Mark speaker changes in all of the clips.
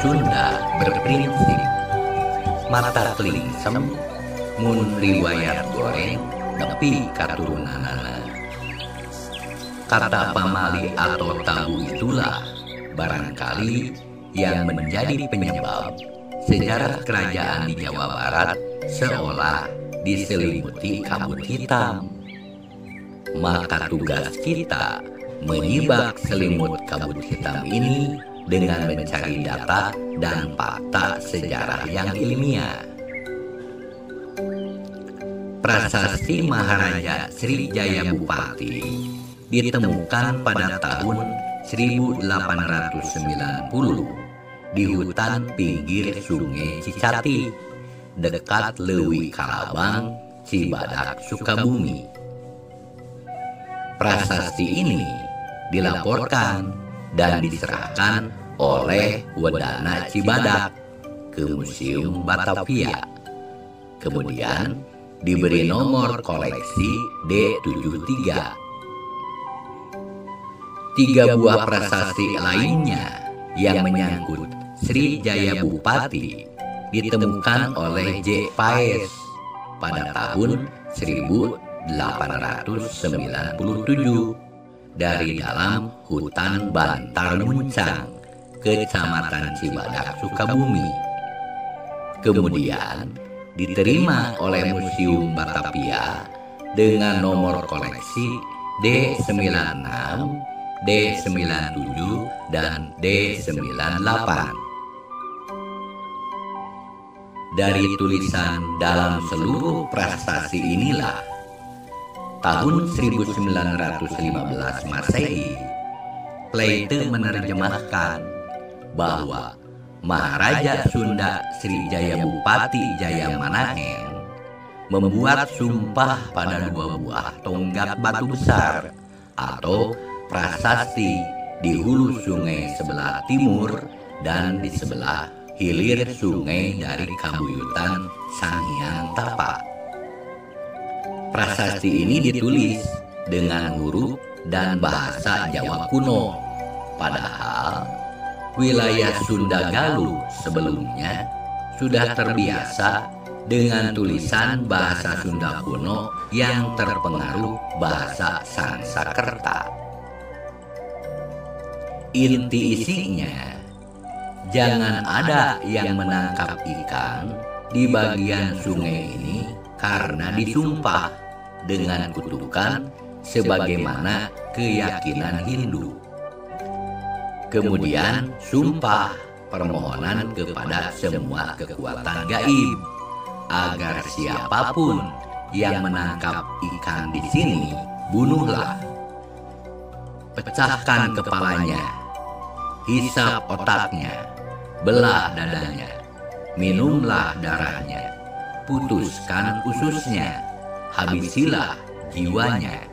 Speaker 1: Sunda berprinsip mata klingsem mun riwayat goreng nepi katurunanana. Kata pamali atau tabu itulah barangkali yang menjadi penyebab sejarah kerajaan di Jawa Barat seolah diselimuti kabut hitam. Maka tugas kita menyibak selimut kabut hitam ini dengan mencari data dan fakta sejarah yang ilmiah. Prasasti Maharaja Srijaya Bupati ditemukan pada tahun 1890 di hutan pinggir Sungai Cicati, dekat Leuwi Kalabang, Cibadak, Sukabumi. Prasasti ini dilaporkan dan diserahkan oleh Wedana Cibadak ke Museum Batavia. Kemudian diberi nomor koleksi D73. 3 buah prasasti lainnya yang menyangkut Srijaya Bupati ditemukan oleh J. Paes pada tahun 1897 dari dalam hutan Bantar Muncang, Kecamatan Cibadak, Sukabumi. Kemudian diterima oleh Museum Batavia dengan nomor koleksi D96, D97, dan D98. Dari tulisan dalam seluruh prasasti inilah tahun 1915 Masehi, Plato menerjemahkan bahwa Maharaja Sunda Srijaya Bupati Jaya Manahen membuat sumpah pada 2 buah tonggak batu besar atau prasasti di hulu sungai sebelah timur dan di sebelah hilir sungai dari Kabuyutan Sanghyang Tapa. Prasasti ini ditulis dengan huruf dan bahasa Jawa kuno, padahal wilayah Sunda Galuh sebelumnya sudah terbiasa dengan tulisan bahasa Sunda kuno yang terpengaruh bahasa Sanskerta. Inti isinya, jangan ada yang menangkap ikan di bagian sungai ini karena disumpah dengan kutukan sebagaimana keyakinan Hindu. Kemudian sumpah permohonan kepada semua kekuatan gaib agar siapapun yang menangkap ikan di sini bunuhlah. Pecahkan kepalanya, hisap otaknya, belah dadanya, minumlah darahnya, putuskan ususnya, habisilah jiwanya.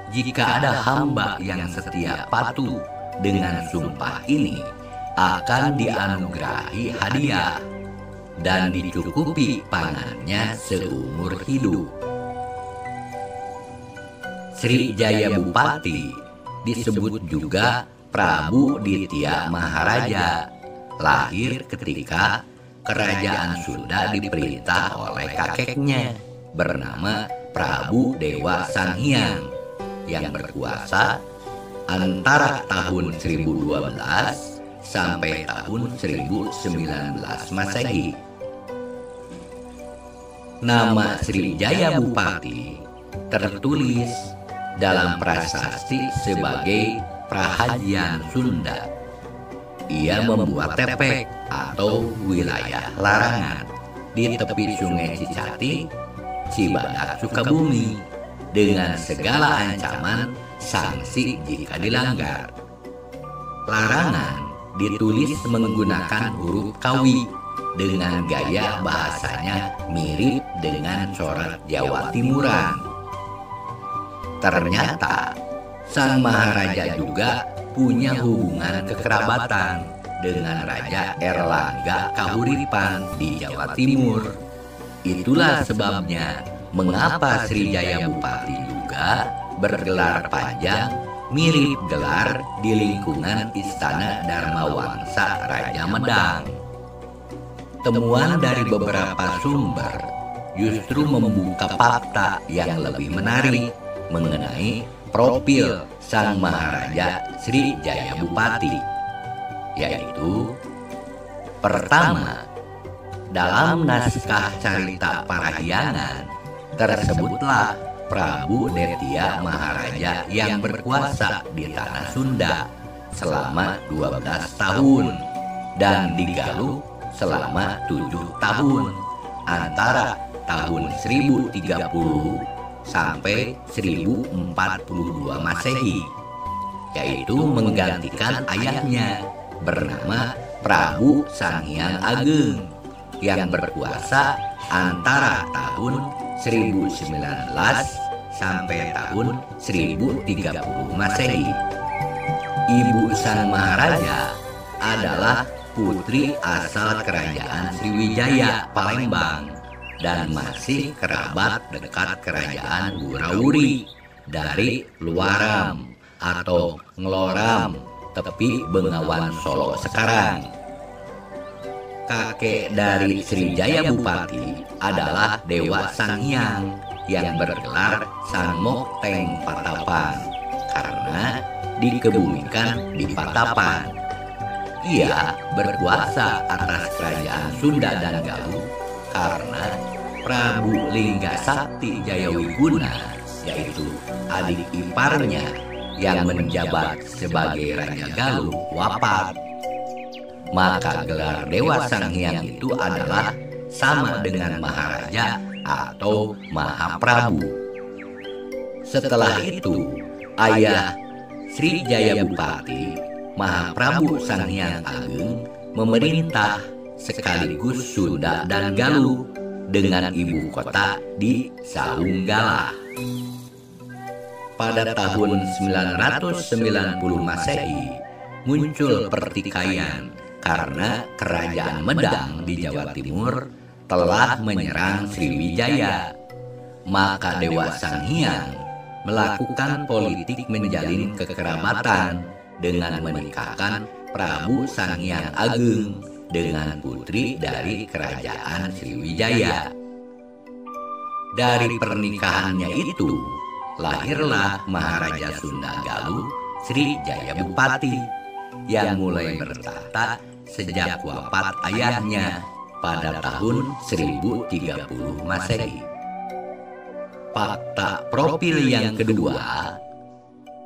Speaker 1: Jika ada hamba yang setia patuh dengan sumpah ini, akan dianugerahi hadiah dan dicukupi pangannya seumur hidup. Srijaya Bupati disebut juga Prabu Ditya Maharaja, lahir ketika kerajaan Sunda diperintah oleh kakeknya bernama Prabu Dewa Sanghyang yang berkuasa antara tahun 1012 sampai tahun 1019 Masehi. Nama Srijaya Bupati tertulis dalam prasasti sebagai Prahajian Sunda. Ia membuat tepek atau wilayah larangan di tepi Sungai Cicati, Cibadak, Sukabumi dengan segala ancaman sanksi jika dilanggar. Larangan ditulis menggunakan huruf Kawi dengan gaya bahasanya mirip dengan corak Jawa Timuran. Ternyata sang Maharaja juga punya hubungan kekerabatan dengan Raja Erlangga Kahuripan di Jawa Timur. Itulah sebabnya mengapa Srijaya Bupati juga bergelar panjang mirip gelar di lingkungan Istana Dharmawangsa Raja Medang. Temuan dari beberapa sumber justru membuka fakta yang lebih menarik mengenai profil Sang Maharaja Sri Jayabupati, yaitu pertama, dalam naskah Carita Parahyangan tersebutlah Prabu Detya Maharaja yang berkuasa di tanah Sunda selama 12 tahun dan di Galuh selama 7 tahun antara tahun 1030 sampai 1042 Masehi, yaitu menggantikan ayahnya bernama Prabu Sanghyang Ageng yang berkuasa antara tahun 1019 sampai tahun 1030 Masehi. Ibu Sang Maharaja adalah putri asal Kerajaan Sriwijaya Palembang dan masih kerabat dekat Kerajaan Wurawuri dari Luaram atau Ngloram, tepi Bengawan Solo sekarang. Kakek dari Sri Jayabupati adalah Dewa Sanghyang yang bergelar Sang Mokteng Patapan karena dikebumikan di Patapan. Ia berkuasa atas kerajaan Sunda dan Galuh karena Prabu Lingga Sakti Jayawiguna, yaitu adik iparnya yang menjabat sebagai Raja Galuh, wafat. Maka gelar Dewa Sanghyang itu adalah sama dengan Maharaja atau Mahaprabu. Setelah itu, ayah Sri Jayabupati, Mahaprabu Sanghyang Ageng, memerintah sekaligus Sunda dan Galuh dengan ibu kota di Saunggalah. Pada tahun 990 Masehi muncul pertikaian karena Kerajaan Medang di Jawa Timur telah menyerang Sriwijaya. Maka Dewa Sanghyang melakukan politik menjalin kekerabatan dengan menikahkan Prabu Sanghyang Ageng dengan putri dari Kerajaan Sriwijaya. Dari pernikahannya itu lahirlah Maharaja Sunda Galuh Sri Jayabupati yang mulai bertahta sejak wafat ayahnya pada tahun 1030 Masehi. Fakta profil yang kedua,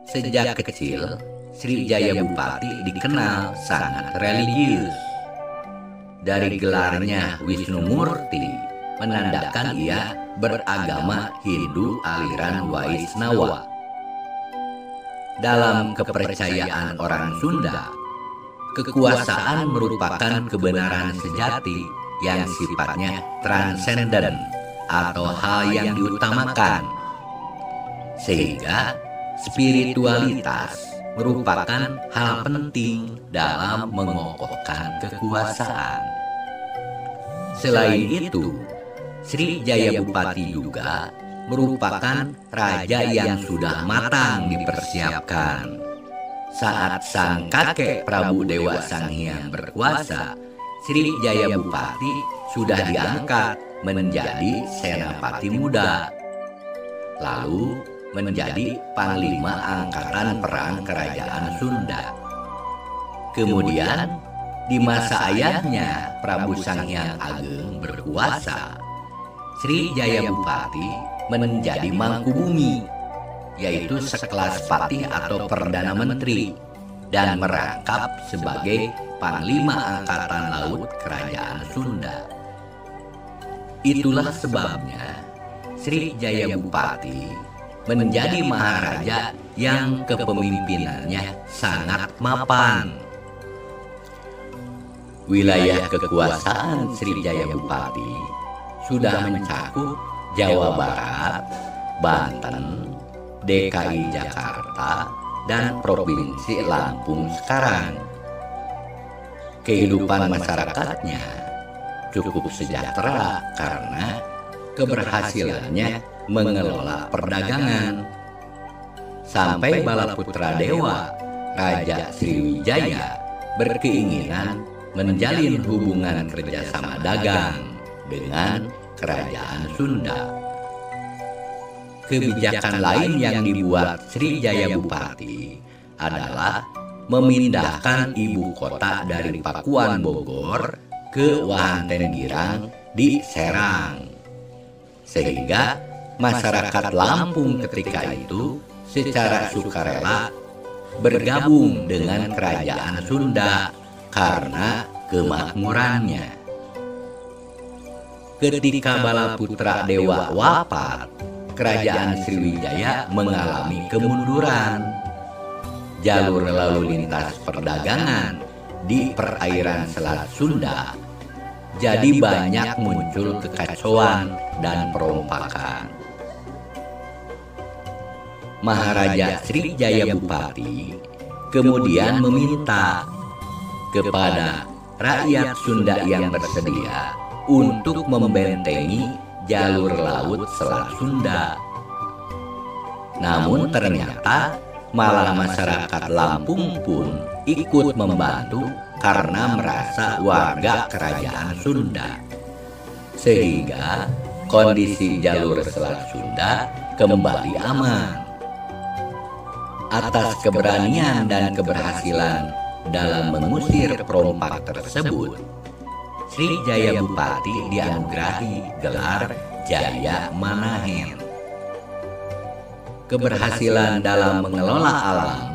Speaker 1: sejak kecil Sri Jayabupati dikenal sangat religius. Dari gelarnya Wisnu Murti menandakan ia beragama Hindu aliran Waisnawa. Dalam kepercayaan orang Sunda, kekuasaan merupakan kebenaran sejati yang sifatnya transenden atau hal yang diutamakan, sehingga spiritualitas merupakan hal penting dalam mengokohkan kekuasaan. Selain itu, Sri Jayabupati juga merupakan raja yang sudah matang dipersiapkan. Saat sang kakek Prabu Dewa Sanghyang berkuasa, Sri Jayabupati sudah diangkat menjadi senapati muda, lalu menjadi panglima angkatan perang kerajaan Sunda. Kemudian di masa ayahnya Prabu Sanghyang Ageng berkuasa, Sri Jayabupati menjadi Mangkubumi, yaitu sekelas patih atau perdana menteri, dan merangkap sebagai panglima angkatan laut kerajaan Sunda. Itulah sebabnya Sri Jayabupati menjadi maharaja yang kepemimpinannya sangat mapan. Wilayah kekuasaan Sri Jayabupati sudah mencakup Jawa Barat, Banten, DKI Jakarta, dan Provinsi Lampung sekarang. Kehidupan masyarakatnya cukup sejahtera karena keberhasilannya mengelola perdagangan. sampai Balaputra Dewa, Raja Sriwijaya, berkeinginan menjalin hubungan kerjasama dagang dengan kerajaan Sunda. Kebijakan lain yang dibuat Sri Jayabupati adalah memindahkan ibu kota dari Pakuan Bogor ke Wahantengirang di Serang, sehingga masyarakat Lampung ketika itu secara sukarela bergabung dengan kerajaan Sunda karena kemakmurannya. Ketika Balaputra Dewa wafat, kerajaan Sriwijaya mengalami kemunduran. Jalur lalu lintas perdagangan di perairan Selat Sunda jadi banyak muncul kekacauan dan perompakan. Maharaja Sri Jayabupati kemudian meminta kepada rakyat Sunda yang bersedia untuk membentengi jalur laut Selat Sunda. Namun ternyata malah masyarakat Lampung pun ikut membantu karena merasa warga kerajaan Sunda, sehingga kondisi jalur Selat Sunda kembali aman. Atas keberanian dan keberhasilan dalam mengusir perompak tersebut, Sri Jayabupati dianugerahi gelar Jaya Manahen. Keberhasilan dalam mengelola alam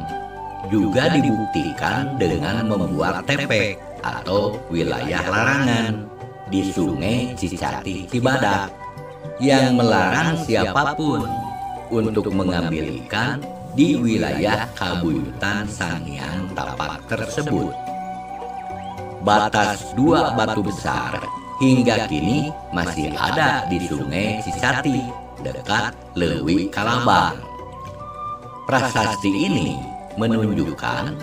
Speaker 1: juga dibuktikan dengan membuat tepek atau wilayah larangan di Sungai Cicati Cibadak yang melarang siapapun untuk mengambil ikan di wilayah Kabuyutan Sangiang Tapak tersebut. Batas dua batu besar hingga kini masih ada di Sungai Cicati dekat Lewi Kalabang. Prasasti ini menunjukkan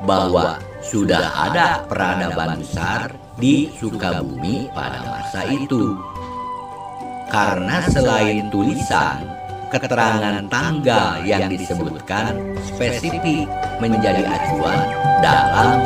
Speaker 1: bahwa sudah ada peradaban besar di Sukabumi pada masa itu. Karena selain tulisan, keterangan tanggal yang disebutkan spesifik menjadi acuan dalam